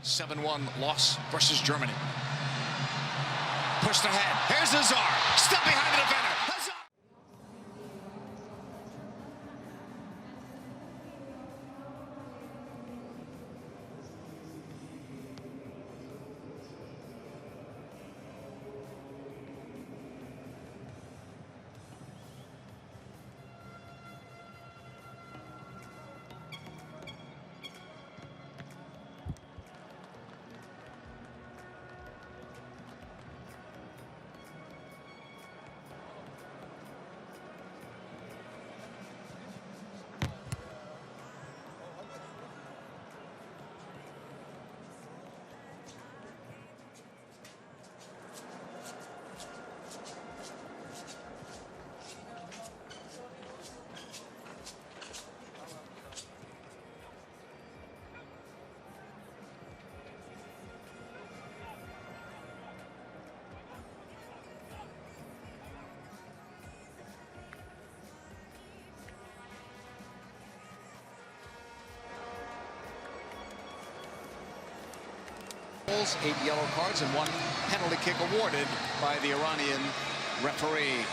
7-1 loss versus Germany. Pushed ahead. Here's Azar. Step behind the defender. goals, 8 yellow cards, and 1 penalty kick awarded by the Iranian referee.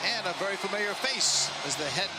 And a very familiar face as the head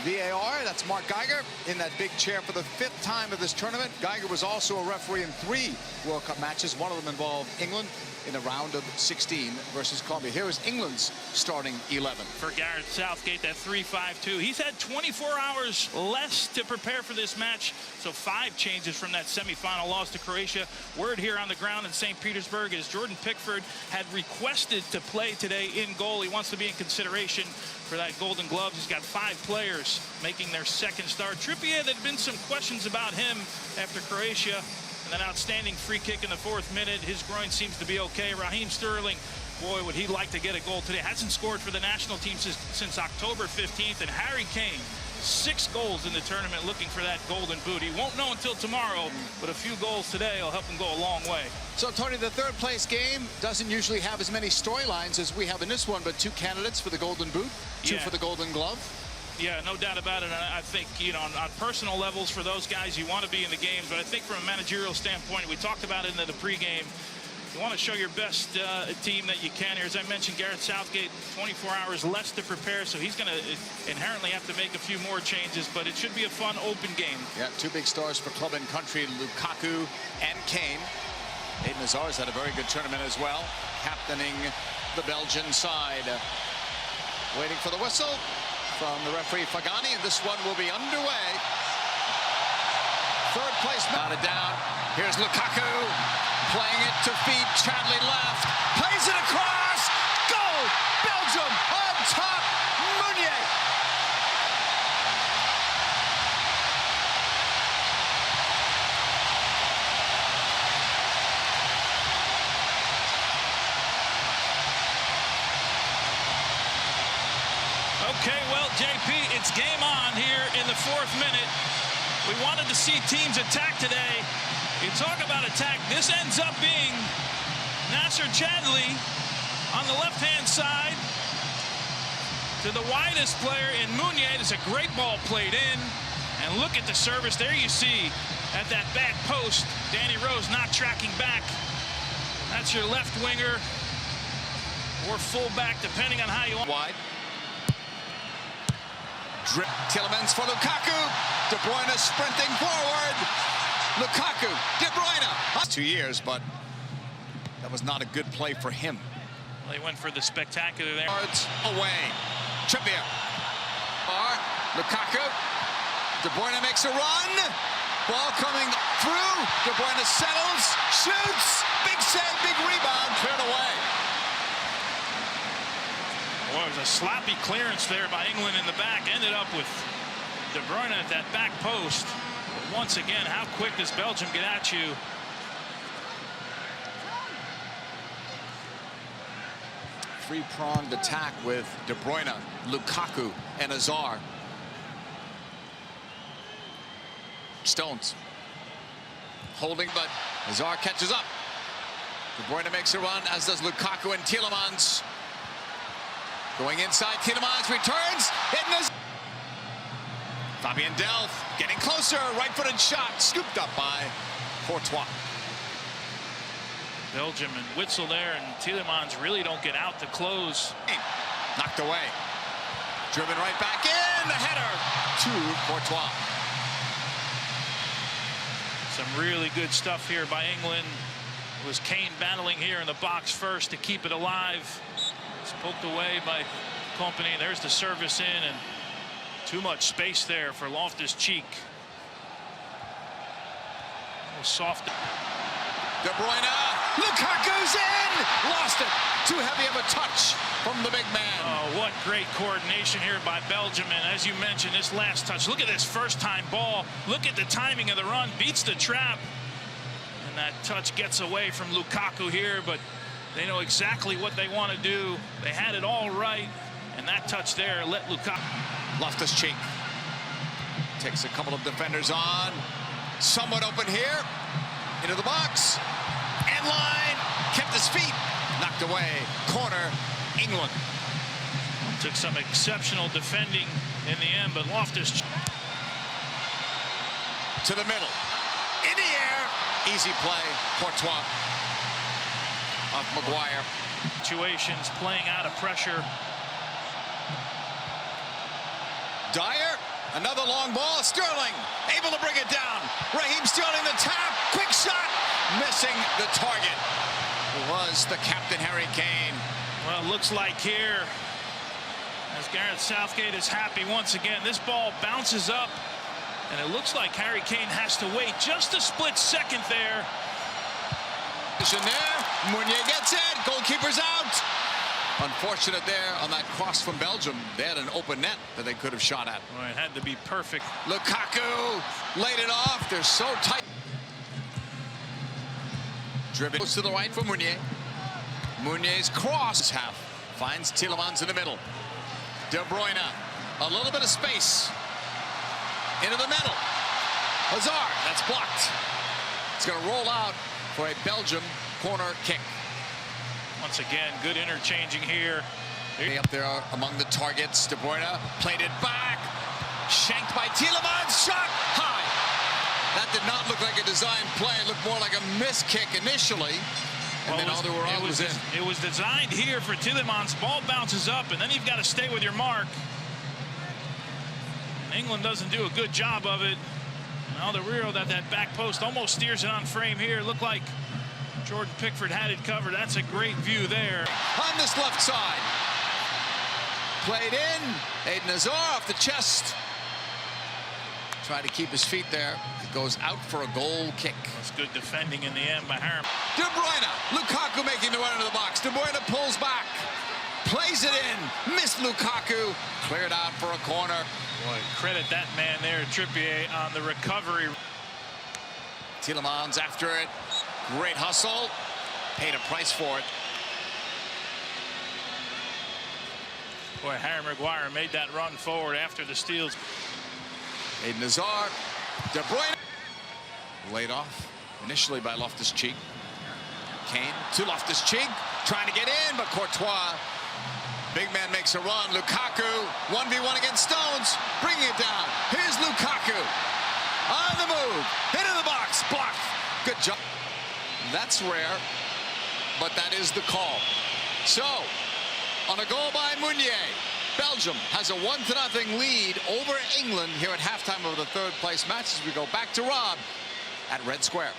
VAR. That's Mark Geiger in that big chair for the 5th time of this tournament. Geiger was also a referee in 3 World Cup matches. One of them involved England in the round of 16 versus Colombia. Here is England's starting 11. For Gareth Southgate, that 3-5-2. He's had 24 hours less to prepare for this match, so 5 changes from that semifinal loss to Croatia. Word here on the ground in Saint Petersburg is Jordan Pickford had requested to play today in goal. He wants to be in consideration for that Golden Gloves. He's got 5 players making their 2nd start. Trippier, there'd been some questions about him after Croatia. And an outstanding free kick in the 4th minute. His groin seems to be okay. Raheem Sterling, boy, would he like to get a goal today. Hasn't scored for the national team since October 15th. And Harry Kane, 6 goals in the tournament, looking for that golden boot. He won't know until tomorrow, but a few goals today will help him go a long way. So, Tony, the 3rd place game doesn't usually have as many storylines as we have in this one, but 2 candidates for the golden boot, 2 for the golden glove. Yeah, no doubt about it. And I think, you know, on personal levels for those guys, you want to be in the games. But I think from a managerial standpoint, we talked about it in the pregame. You want to show your best team that you can here. As I mentioned, Gareth Southgate, 24 hours less to prepare, so he's going to inherently have to make a few more changes. But it should be a fun, open game. Yeah, 2 big stars for club and country, Lukaku and Kane. Eden Hazard's had a very good tournament as well, captaining the Belgian side. Waiting for the whistle from the referee Fagani, and this one will be underway. 3rd place, mounted down. Here's Lukaku playing it to feet. Chadley left, plays it across. Goal! Belgium on top. Meunier. Okay, well, JP, it's game on here in the 4th minute. We wanted to see teams attack today. You talk about attack. This ends up being Nacer Chadli on the left-hand side to the widest player in Meunier. It's a great ball played in. And look at the service. There you see at that back post, Danny Rose not tracking back. That's your left winger or fullback, depending on how you want. Wide. Tielemans for Lukaku. De Bruyne sprinting forward. Lukaku, De Bruyne. 2 years, but that was not a good play for him. Well, they went for the spectacular there. Yards away. Trippier. Lukaku. De Bruyne makes a run. Ball coming through. De Bruyne settles, shoots. Big save, big rebound, cleared away. Well, it was a sloppy clearance there by England in the back. Ended up with De Bruyne at that back post. But once again, how quick does Belgium get at you? Three-pronged attack with De Bruyne, Lukaku, and Azar. Stones holding, but Azar catches up. De Bruyne makes a run, as does Lukaku and Tielemans. Going inside, Tielemans returns. Fabian Delph getting closer. Right-footed shot. Scooped up by Courtois. Belgium and Witsel there, and Tielemans really don't get out to close. Knocked away. Driven right back in. The header to Courtois. Some really good stuff here by England. It was Kane battling here in the box first to keep it alive. It's poked away by Company. There's the service in, and too much space there for Loftus-Cheek. A little soft. De Bruyne. Lukaku's in. Lost it. Too heavy of a touch from the big man. Oh, what great coordination here by Belgium. And as you mentioned, this last touch. Look at this first-time ball. Look at the timing of the run. Beats the trap. And that touch gets away from Lukaku here, but they know exactly what they want to do. They had it all right. And that touch there let Lukaku. Loftus-Cheek takes a couple of defenders on. Somewhat open here. Into the box. End line. Kept his feet. Knocked away. Corner. England. Took some exceptional defending in the end, but Loftus to the middle. In the air. Easy play. Courtois. Off Maguire. Situations playing out of pressure. Dyer, another long ball. Sterling able to bring it down. Raheem Sterling, the tap, quick shot, missing the target. Was the captain, Harry Kane. Well, it looks like here, as Gareth Southgate is happy once again, this ball bounces up, and it looks like Harry Kane has to wait just a split second there. There, Meunier gets it. Goalkeeper's out. Unfortunate there on that cross from Belgium. They had an open net that they could have shot at. Well, it had to be perfect. Lukaku laid it off. They're so tight. Driven goes to the right for Meunier. Meunier's cross half finds Tielemans in the middle. De Bruyne, a little bit of space into the middle. Hazard, that's blocked. It's going to roll out for a Belgium corner kick. Once again, good interchanging here. Up there among the targets. De Bruyne played it back. Shanked by Tielemans. Shot high. That did not look like a design play. It looked more like a miss kick initially. And then Alderweireld was in. It was designed here for Tielemans. Ball bounces up, and then you've got to stay with your mark. England doesn't do a good job of it. Alderweireld at that back post almost steers it on frame here. Looked like Jordan Pickford had it covered. That's a great view there. On this left side. Played in. Eden Hazard off the chest. Tried to keep his feet there. It goes out for a goal kick. That's good defending in the end by Harm. De Bruyne. Lukaku making the run into the box. De Bruyne pulls back. Plays it in. Missed Lukaku. Cleared out for a corner. Boy, credit that man there, Trippier, on the recovery. Tielemans after it. Great hustle. Paid a price for it. Boy, Harry Maguire made that run forward after the steals. Eden Hazard. De Bruyne. Laid off initially by Loftus-Cheek. Kane to Loftus-Cheek. Trying to get in, but Courtois. Big man makes a run. Lukaku. 1v1 against Stones. Bringing it down. Here's Lukaku. On the move. Into the box. Blocked. Good job. That's rare, but that is the call. So, on a goal by Meunier, Belgium has a 1-0 lead over England here at halftime of the third-place match as we go back to Rob at Red Square.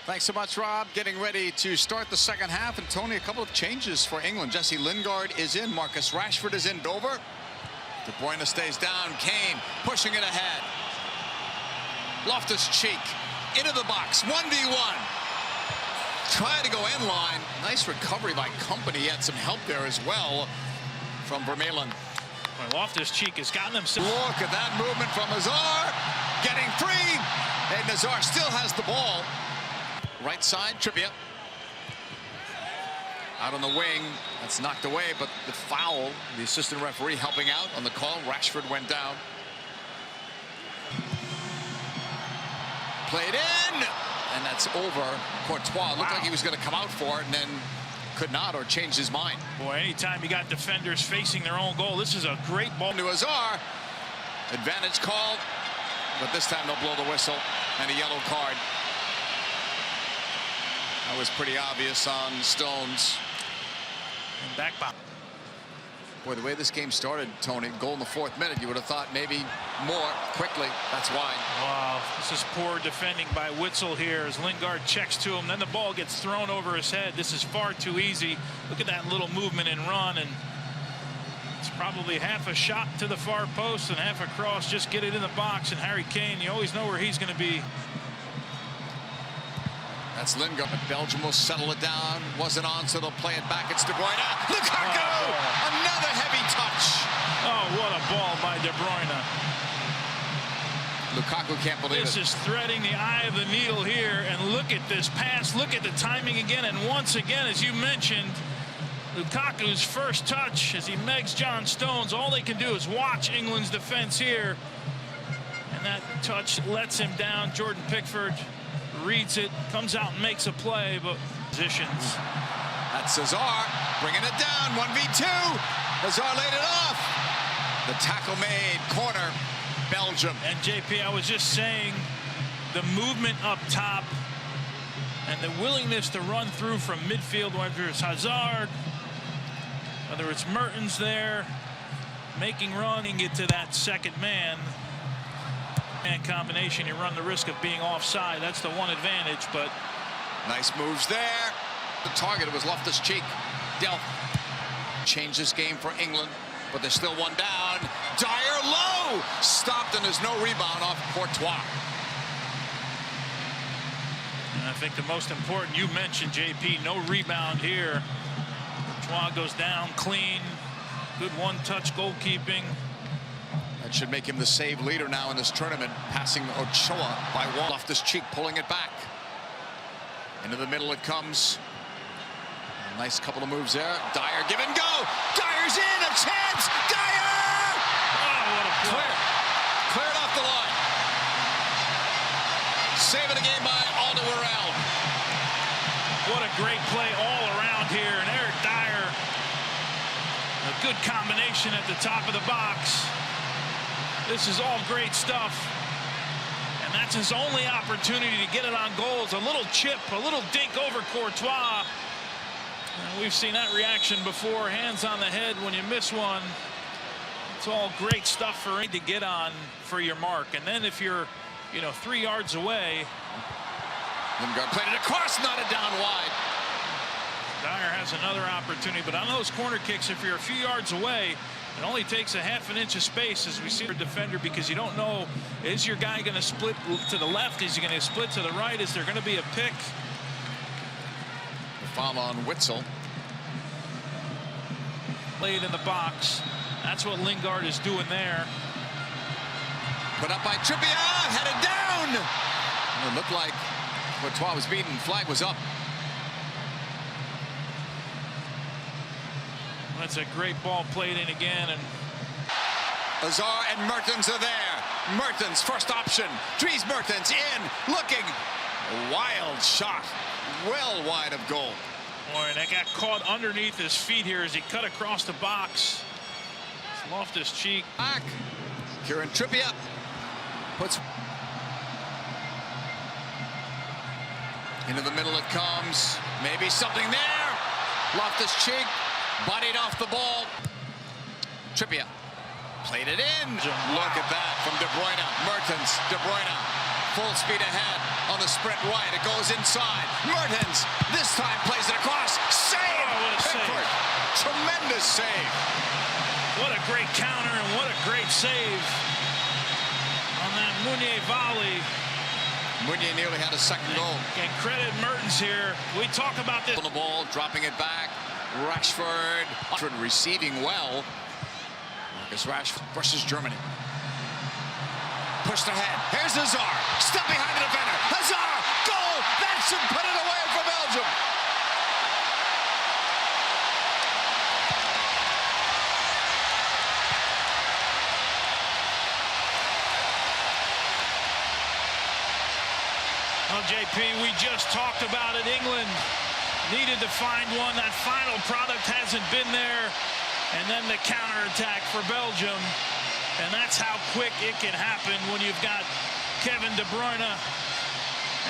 Thanks so much, Rob. Getting ready to start the second half. And Tony, a couple of changes for England. Jesse Lingard is in. Marcus Rashford is in. Dover. De Bruyne stays down. Kane pushing it ahead. Loftus-Cheek into the box. 1v1. Trying to go in line. Nice recovery by Company. He had some help there as well from Vermaelen. Well, Loftus-Cheek has gotten himself. Look at that movement from Hazard. Getting free. And Hazard still has the ball. Right side, Trippier. Out on the wing. That's knocked away, but the foul, the assistant referee helping out on the call. Rashford went down. Played in, and that's over. Courtois looked like he was going to come out for it, and then could not, or changed his mind. Boy, anytime you got defenders facing their own goal, this is a great ball. To Azar. Advantage called, but this time they'll blow the whistle, and a yellow card. That was pretty obvious on Stones. And back by. Boy, the way this game started, Tony, goal in the 4th minute, you would have thought maybe more quickly. That's why. Wow, this is poor defending by Witsel here as Lingard checks to him. Then the ball gets thrown over his head. This is far too easy. Look at that little movement and run, and it's probably half a shot to the far post and half a cross. Just get it in the box, and Harry Kane, you always know where he's going to be. That's Lingard, but Belgium will settle it down. Wasn't on, so they'll play it back. It's De Bruyne. Lukaku! Oh, another heavy touch. Oh, what a ball by De Bruyne. Lukaku can't believe this it. This is threading the eye of the needle here, and look at this pass. Look at the timing again, and once again, as you mentioned, Lukaku's first touch as he megs John Stones. All they can do is watch England's defense here, and that touch lets him down. Jordan Pickford reads it, comes out and makes a play, but positions. That's Cesar bringing it down. 1v2. Cesar laid it off. The tackle made. Corner. Belgium. And JP, I was just saying, the movement up top and the willingness to run through from midfield, whether it's Hazard, whether it's Mertens there, making running it to that second man. And combination, you run the risk of being offside. That's the one advantage, but nice moves there. The target was Loftus-Cheek. Delph changed this game for England, but there's still one down. Dyer low, stopped, and there's no rebound off Courtois. And I think the most important, you mentioned, JP, no rebound here. Courtois goes down clean. Good one-touch goalkeeping. That should make him the save leader now in this tournament, passing Ochoa by one. Loftus-Cheek pulling it back. Into the middle it comes. A nice couple of moves there. Dyer, give and go. Dyer's in, a chance. Dyer! Oh, what a play. Cleared off the line. Saving the game by Alderweireld. What a great play all around here. And Eric Dyer, a good combination at the top of the box. This is all great stuff, and that's his only opportunity to get it on goals. A little chip, a little dink over Courtois. And we've seen that reaction before. Hands on the head when you miss one. It's all great stuff for to get on for your mark. And then if you're, 3 yards away. Lingard played it across, not it down wide. Dyer has another opportunity, but on those corner kicks, if you're a few yards away, it only takes a half an inch of space, as we see for defender, because you don't know, is your guy going to split to the left? Is he going to split to the right? Is there going to be a pick? The foul on Witsel. Played in the box. That's what Lingard is doing there. Put up by Trippier, headed down. And it looked like Courtois was beaten. Flag was up. That's a great ball played in again, and Azar and Mertens are there. Mertens, first option. Dries Mertens in, looking. A wild shot, well wide of goal. Boy, and that got caught underneath his feet here as he cut across the box. It's Loftus-Cheek. Back. Kieran Trippier puts into the middle. It comes. Maybe something there. Loftus-Cheek. Bodied off the ball. Trippier played it in. Look at that from De Bruyne. Mertens, De Bruyne, full speed ahead on the sprint right. It goes inside. Mertens this time plays it across. Save! Oh, what a Pickford. save. Tremendous save. What a great counter and what a great save on that Meunier volley. Meunier nearly had a second goal. And credit Mertens here. We talk about this. On the ball, dropping it back. Rashford receiving well. Marcus Rashford versus Germany. Pushed ahead. Here's Hazard. Step behind the defender. Hazard! Goal! That should put it away for Belgium. JP, we just talked about it. England needed to find one. That final product hasn't been there. And then the counterattack for Belgium. And that's how quick it can happen when you've got Kevin De Bruyne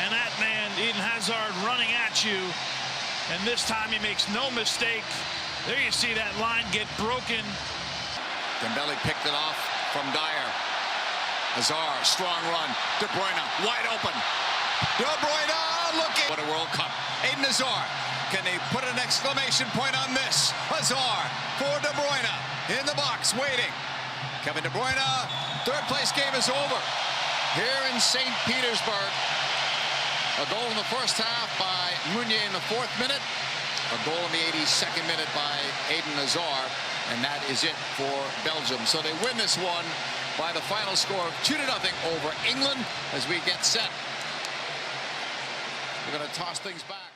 and that man, Eden Hazard, running at you. And this time he makes no mistake. There you see that line get broken. Dembele picked it off from Dyer. Hazard, strong run. De Bruyne, wide open. De Bruyne looking. What a World Cup. Eden Hazard. Can they put an exclamation point on this? Hazard for De Bruyne in the box, waiting. Kevin De Bruyne, third place game is over here in Saint Petersburg. A goal in the first half by Meunier in the 4th minute. A goal in the 82nd minute by Eden Hazard. And that is it for Belgium. So they win this one by the final score of 2-0 over England as we get set. We're going to toss things back.